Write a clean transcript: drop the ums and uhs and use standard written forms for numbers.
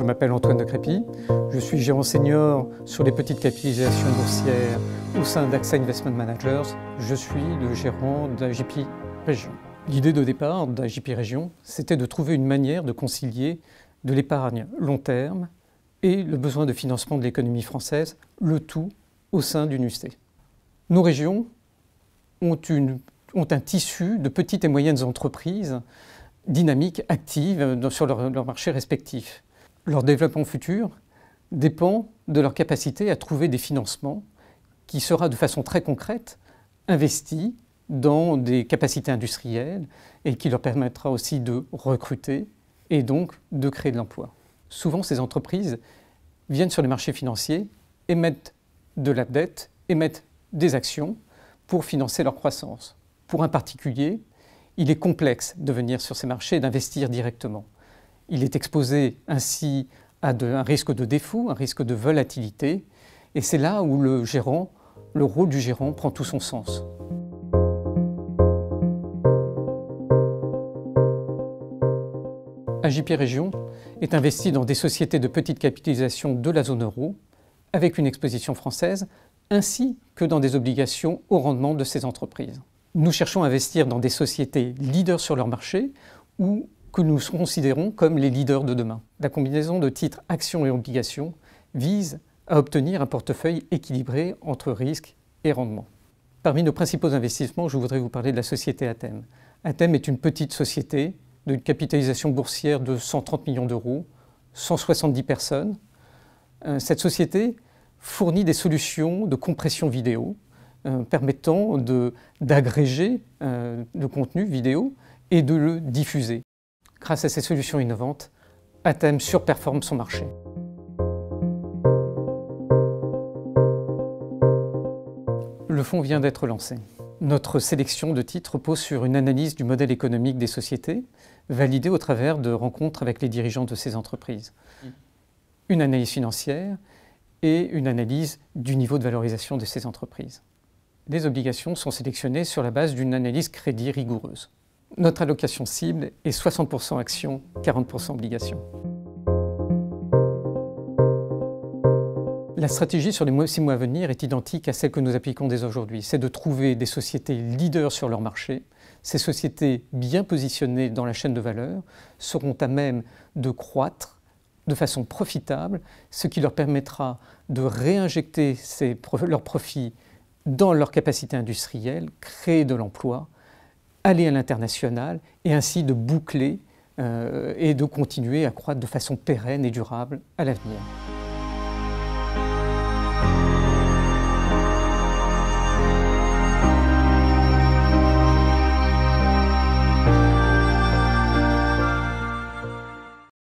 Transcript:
m'appelle Antoine de Crépy, je suis gérant senior sur les petites capitalisations boursières au sein d'AXA Investment Managers. Je suis le gérant d'AJP Région. L'idée de départ d'AJP Région, c'était de trouver une manière de concilier de l'épargne long terme et le besoin de financement de l'économie française, le tout au sein d'une UC. Nos régions ont un tissu de petites et moyennes entreprises dynamiques, actives sur leurs marchés respectifs. Leur développement futur dépend de leur capacité à trouver des financements qui sera de façon très concrète investi dans des capacités industrielles et qui leur permettra aussi de recruter et donc de créer de l'emploi. Souvent, ces entreprises viennent sur les marchés financiers, émettent de la dette, émettent des actions pour financer leur croissance. Pour un particulier, il est complexe de venir sur ces marchés et d'investir directement. Il est exposé ainsi à un risque de défaut, un risque de volatilité, et c'est là où le rôle du gérant prend tout son sens. AJP Région est investi dans des sociétés de petite capitalisation de la zone euro, avec une exposition française, ainsi que dans des obligations au rendement de ces entreprises. Nous cherchons à investir dans des sociétés leaders sur leur marché ou que nous considérons comme les leaders de demain. La combinaison de titres, actions et obligations vise à obtenir un portefeuille équilibré entre risque et rendement. Parmi nos principaux investissements, je voudrais vous parler de la société Athème. Athème est une petite société d'une capitalisation boursière de 130 millions d'euros, 170 personnes. Cette société fournit des solutions de compression vidéo permettant d'agréger le contenu vidéo et de le diffuser. Grâce à ces solutions innovantes, Athème surperforme son marché. Le fonds vient d'être lancé. Notre sélection de titres repose sur une analyse du modèle économique des sociétés, validée au travers de rencontres avec les dirigeants de ces entreprises. Une analyse financière et une analyse du niveau de valorisation de ces entreprises. Les obligations sont sélectionnées sur la base d'une analyse crédit rigoureuse. Notre allocation cible est 60% actions, 40% obligations. La stratégie sur les 6 mois à venir est identique à celle que nous appliquons dès aujourd'hui. C'est de trouver des sociétés leaders sur leur marché. Ces sociétés bien positionnées dans la chaîne de valeur seront à même de croître de façon profitable, ce qui leur permettra de réinjecter leurs profits dans leur capacité industrielle, créer de l'emploi, aller à l'international et ainsi de boucler et de continuer à croître de façon pérenne et durable à l'avenir.